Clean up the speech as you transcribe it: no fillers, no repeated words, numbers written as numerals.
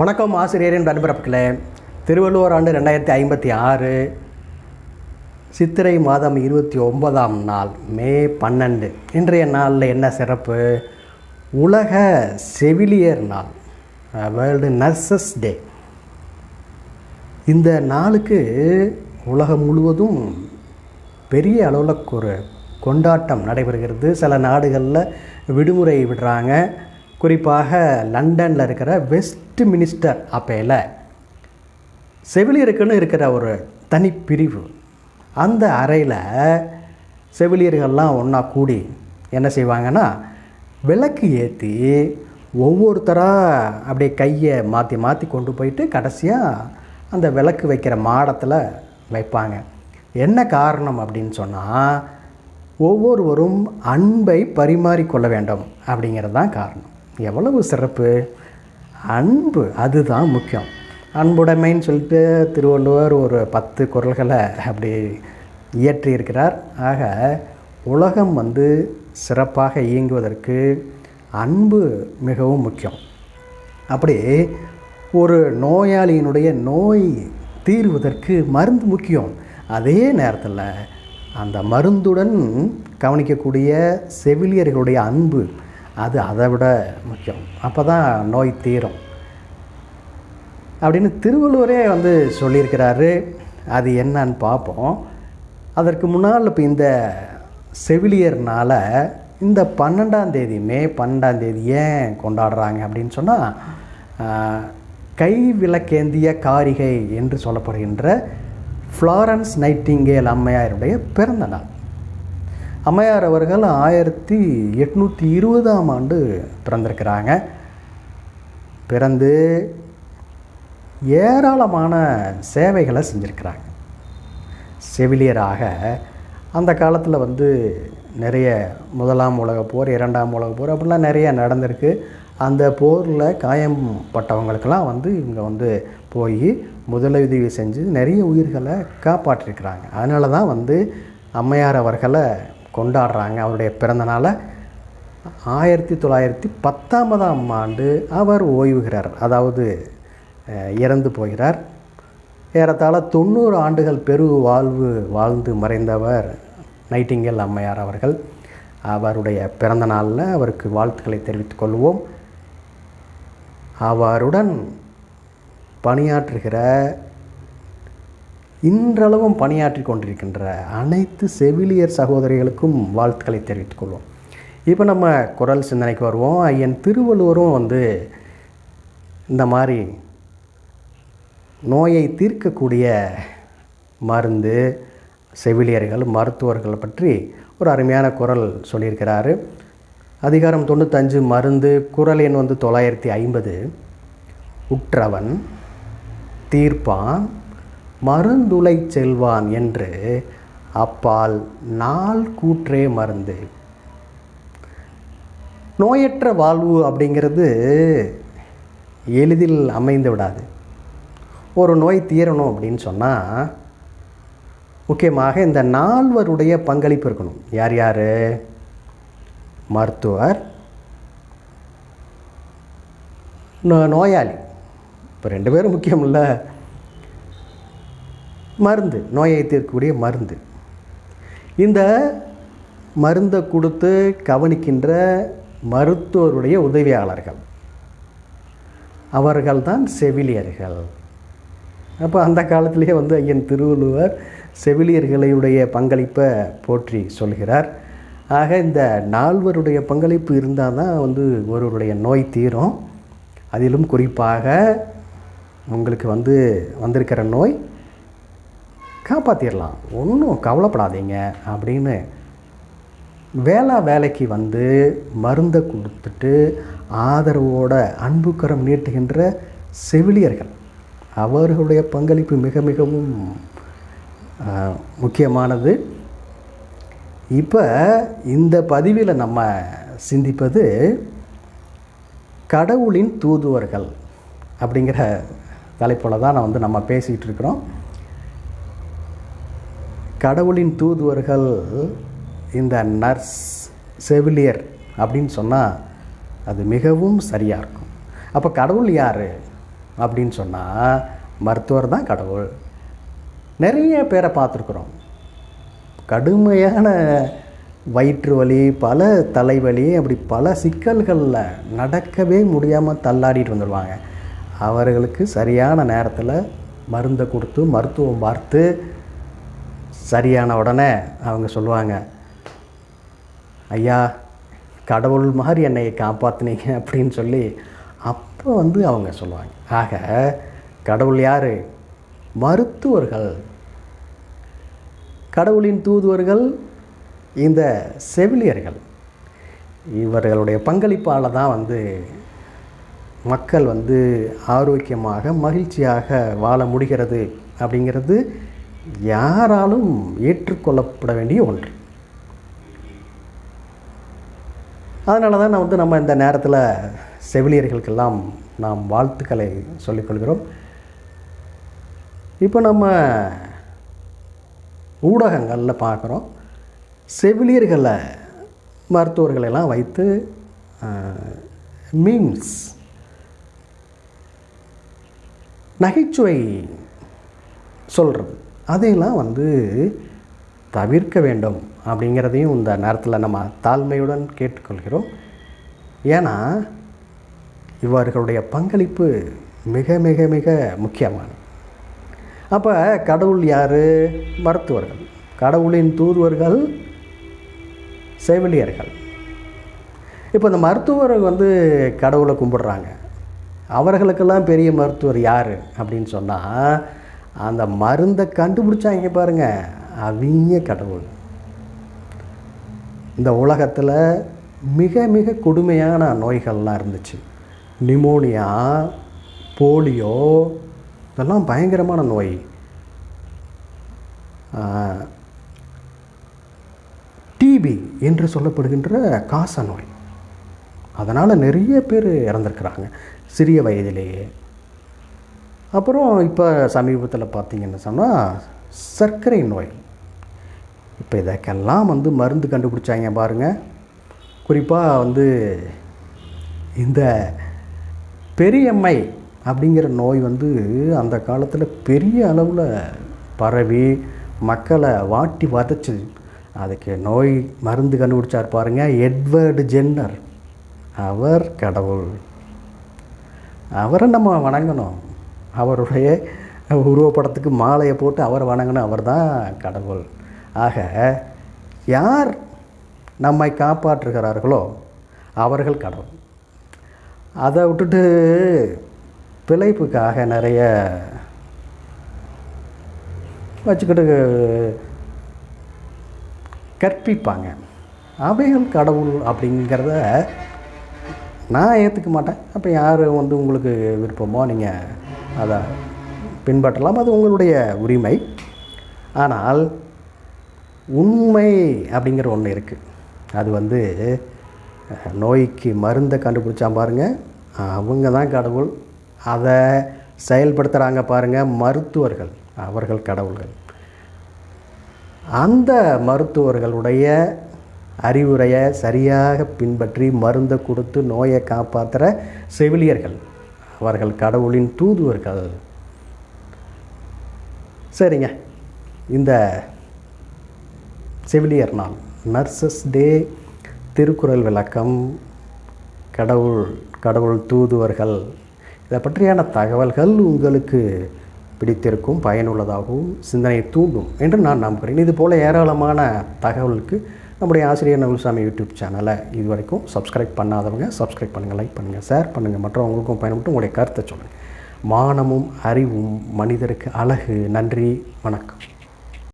வணக்கம் ஆசிரியரின் நண்பர்களே. திருவள்ளுவர் ஆண்டு 2056 சித்திரை மாதம் 29ஆம் நாள் மே 12. இன்றைய நாளில் என்ன சிறப்பு? உலக செவிலியர் நாள், வேர்ல்டு நர்சஸ் டே. இந்த நாளுக்கு உலகம் முழுவதும் பெரிய அளவில் ஒரு கொண்டாட்டம் நடைபெறுகிறது. சில நாடுகளில் விடுமுறை விடுறாங்க. குறிப்பாக லண்டனில் இருக்கிற வெஸ்ட் மினிஸ்டர் அப்பையில் செவிலியருக்குன்னு இருக்கிற ஒரு தனிப்பிரிவு, அந்த அறையில் செவிலியர்கள்லாம் ஒன்றா கூடி என்ன செய்வாங்கன்னா, விளக்கு ஏற்றி ஒவ்வொருத்தராக அப்படியே கையை மாற்றி மாற்றி கொண்டு போயிட்டு கடைசியாக அந்த விளக்கு வைக்கிற மாடத்தில் வைப்பாங்க. என்ன காரணம் அப்படின்னு சொன்னால், ஒவ்வொருவரும் அன்பை பரிமாறிக்கொள்ள வேண்டும் அப்படிங்கிறது தான் காரணம். எவ்வளவு சிறப்பு! அன்பு அதுதான் முக்கியம். அன்புடைமைன்னு சொல்லிட்டு திருவள்ளுவர் ஒரு 10 குறள்களை அப்படி இயற்றியிருக்கிறார். ஆக உலகம் சிறப்பாக இயங்குவதற்கு அன்பு மிகவும் முக்கியம். அப்படி ஒரு நோயாளியினுடைய நோய் தீர்வதற்கு மருந்து முக்கியம். அதே நேரத்தில் அந்த மருந்துடன் கவனிக்கக்கூடிய செவிலியர்களுடைய அன்பு அது அதை விட முக்கியம். அப்போ தான் நோய் தீரும் அப்படின்னு திருவள்ளுவரே சொல்லியிருக்கிறாரு. அது என்னன்னு பார்ப்போம். அதற்கு முன்னால் இப்போ இந்த செவிலியர்னால் இந்த 12ஆம் தேதி மே 12ஆம் தேதி ஏன் கொண்டாடுறாங்க அப்படின்னு சொன்னால், கை விளக்கேந்திய காரிகை என்று சொல்லப்படுகின்ற ஃப்ளாரன்ஸ் நைட்டிங்கேல் அம்மையாருடைய பிறந்த நாள். அம்மையார் அவர்கள் 1820ஆம் ஆண்டு பிறந்திருக்கிறாங்க. பிறந்து ஏராளமான சேவைகளை செஞ்சுருக்கிறாங்க. செவிலியராக அந்த காலத்தில் நிறைய 1ஆம் உலகப் போர், 2ஆம் உலகப் போர் அப்படிலாம் நிறைய நடந்திருக்கு. அந்த போரில் காயம்பட்டவங்களுக்கெல்லாம் இவங்க போய் முதலுதவி செஞ்சு நிறைய உயிர்களை காப்பாற்றிருக்கிறாங்க. அதனால தான் அம்மையார் அவர்களை கொண்டாடுறாங்க. அவருடைய பிறந்தநாளை 1910ஆம் ஆண்டு அவர் ஓய்வுகிறார், அதாவது இறந்து போகிறார். ஏறத்தாழ 90 ஆண்டுகள் பெரு வாழ்வு வாழ்ந்து மறைந்தவர் நைட்டிங்கேல் அம்மையார் அவர்கள். அவருடைய பிறந்த நாளில் அவருக்கு வாழ்த்துக்களை தெரிவித்துக் கொள்வோம். அவருடன் பணியாற்றுகிற, இன்றளவும் பணியாற்றி கொண்டிருக்கின்ற அனைத்து செவிலியர் சகோதரிகளுக்கும் வாழ்த்துக்களை தெரிவித்துக் கொள்வோம். இப்போ நம்ம குறள் சிந்தனைக்கு வருவோம். ஐயன் திருவள்ளுவரும் இந்த மாதிரி நோயை தீர்க்கக்கூடிய மருந்து, செவிலியர்கள், மருத்துவர்கள் பற்றி ஒரு அருமையான குறள் சொல்லியிருக்கிறாரு. அதிகாரம் 95 மருந்து. குறள் எண் 950. உற்றவன் தீர்ப்பான் மருந்துளை செல்வான் என்று அப்பால் நாள் கூற்றே மருந்து. நோயற்ற வாழ்வு அப்படிங்கிறது எளிதில் அமைந்து விடாது. ஒரு நோய் தீரணும் அப்படின்னு சொன்னால் முக்கியமாக இந்த 4வருடைய பங்களிப்பு இருக்கணும். யார் யார்? மருத்துவர், நோயாளி. இப்போ 2 பேரும் முக்கியம் இல்லை. மருந்து, நோயை தீர்க்கக்கூடிய மருந்து. இந்த மருந்தை கொடுத்து கவனிக்கின்ற மருத்துவருடைய உதவியாளர்கள், அவர்கள்தான் செவிலியர்கள். அப்போ அந்த காலத்திலே ஐயன் திருவள்ளுவர் செவிலியர்களுடைய பங்களிப்பை போற்றி சொல்கிறார். ஆக இந்த 4வருடைய பங்களிப்பு இருந்தால் தான் ஒருவருடைய நோய் தீரும். அதிலும் குறிப்பாக உங்களுக்கு வந்திருக்கிற நோய் காப்பாற்றிடலாம், ஒன்றும் கவலைப்படாதீங்க அப்படின்னு வேலைக்கு மருந்தை கொடுத்துட்டு ஆதரவோட அன்புக்கரம் நீட்டுகின்ற செவிலியர்கள், அவர்களுடைய பங்களிப்பு மிக மிகவும் முக்கியமானது. இப்போ இந்த பதிவில் நம்ம சிந்திப்பது கடவுளின் தூதுவர்கள் அப்படிங்கிற தலைப்பில் தான் நம்ம பேசிகிட்டு இருக்கிறோம். கடவுளின் தூதுவர்கள் இந்த நர்ஸ், செவிலியர் அப்படின்னு சொன்னால் அது மிகவும் சரியாக இருக்கும். அப்போ கடவுள் யார் அப்படின்னு சொன்னால் மருத்துவர் தான் கடவுள். நிறைய பேரை பார்த்துருக்குறோம், கடுமையான வயிற்று வலி, பல தலைவலி, அப்படி பல சிக்கல்களில் நடக்கவே முடியாமல் தள்ளாடிட்டு வந்துடுவாங்க. அவர்களுக்கு சரியான நேரத்தில் மருந்தை கொடுத்து மருத்துவம் பார்த்து சரியான உடனே அவங்க சொல்லுவாங்க, ஐயா கடவுள் மாதிரி என்னை காப்பாற்றினீங்க அப்படின்னு சொல்லி அப்போ அவங்க சொல்லுவாங்க. ஆக கடவுள் யார்? மருத்துவர்கள். கடவுளின் தூதுவர்கள் இந்த செவிலியர்கள். இவர்களுடைய பங்களிப்பால் தான் மக்கள் ஆரோக்கியமாக மகிழ்ச்சியாக வாழ முடிகிறது அப்படிங்கிறது யாராலும் ஏற்றுக்கொள்ளப்பட வேண்டிய ஒன்று. அதனால தான் நம்ம இந்த நேரத்தில் செவிலியர்களுக்கெல்லாம் நாம் வாழ்த்துக்களை சொல்லிக்கொள்கிறோம். இப்போ நம்ம ஊடகங்களில் பார்க்குறோம், செவிலியர்களை மருத்துவர்களெல்லாம் வைத்து மீம்ஸ், நகைச்சுவை சொல்கிறது, அதையெல்லாம் தவிர்க்க வேண்டும் அப்படிங்கிறதையும் இந்த நேரத்தில் நம்ம தாழ்மையுடன் கேட்டுக்கொள்கிறோம். ஏன்னா இவர்களுடைய பங்களிப்பு மிக மிக மிக முக்கியமானது. அப்போ கடவுள் யார்? மருத்துவர்கள். கடவுளின் தூதுவர்கள் செவிலியர்கள். இப்போ இந்த மருத்துவர்கள் கடவுளை கும்பிடுறாங்க. அவர்களுக்கெல்லாம் பெரிய மருத்துவர் யார் அப்படின்னு சொன்னால், அந்த மருந்தை கண்டுபிடிச்சாங்க பாருங்கள், அவங்க கடவுள். இந்த உலகத்தில் மிக மிக கொடுமையான நோய்கள்லாம் இருந்துச்சு. நிமோனியா, போலியோ, இதெல்லாம் பயங்கரமான நோய். டிபி என்று சொல்லப்படுகின்ற காச நோய். அதனால் நிறைய பேர் இறந்துருக்குறாங்க சிறிய வயதிலேயே. அப்புறம் இப்போ சமீபத்தில் பார்த்திங்கன்னு சொன்னால் சர்க்கரை நோய். இப்போ இதற்கெல்லாம் மருந்து கண்டுபிடிச்சாங்க பாருங்கள். குறிப்பாக இந்த பெரியம்மை அப்படிங்கிற நோய் அந்த காலத்தில் பெரிய அளவில் பரவி மக்களை வாட்டி வதச்சுது. அதுக்கு நோய் மருந்து கண்டுபிடிச்சார் பாருங்கள், எட்வர்டு ஜென்னர். அவர் கடவுள். அவரை நம்ம வணங்கணும். அவருடைய உருவப்படத்துக்கு மாலையை போட்டு அவரை வணங்கணும். அவர் தான் கடவுள். ஆக யார் நம்மை காப்பாற்றுகிறார்களோ அவர்கள் கடவுள். அதை விட்டுட்டு பிழைப்புக்காக நிறைய வச்சுக்கிட்டு கற்பிப்பாங்க. அவைகள் கடவுள் அப்படிங்கிறத நான் ஏற்றுக்க மாட்டேன். அப்போ யார் உங்களுக்கு விருப்பமோ நீங்கள் அதை பின்பற்றலாம், அது உங்களுடைய உரிமை. ஆனால் உண்மை அப்படிங்கிற ஒன்று இருக்குது. அது நோய்க்கு மருந்தை கண்டுபிடிச்சா பாருங்கள், அவங்க தான் கடவுள். அதை செயல்படுத்துகிறாங்க பாருங்கள் மருத்துவர்கள், அவர்கள் கடவுள்கள். அந்த மருத்துவர்களுடைய அறிவுரையை சரியாக பின்பற்றி மருந்தை கொடுத்து நோயை காப்பாற்றுற செவிலியர்கள், அவர்கள் கடவுளின் தூதுவர்கள். சரிங்க, இந்த செவிலியர் நாள், நர்சஸ் டே, திருக்குறள் விளக்கம், கடவுள் தூதுவர்கள், இதை பற்றியான தகவல்கள் உங்களுக்கு பிடித்திருக்கும், பயனுள்ளதாகவும் சிந்தனையை தூண்டும் என்று நான் நம்புகிறேன். இது போல் ஏராளமான தகவலுக்கு நம்முடைய ஆசிரியர் நகுல்சாமி யூடியூப் சேனலை இதுவரைக்கும் சப்ஸ்கிரைப் பண்ணாதவங்க சப்ஸ்கிரைப் பண்ணுங்கள், லைக் பண்ணுங்கள், ஷேர் பண்ணுங்கள், மற்றவங்களுக்கும் பயன்பட்டு உங்களுடைய கருத்தை சொல்லுங்கள். மானமும் அறிவும் மனிதருக்கு அழகு. நன்றி, வணக்கம்.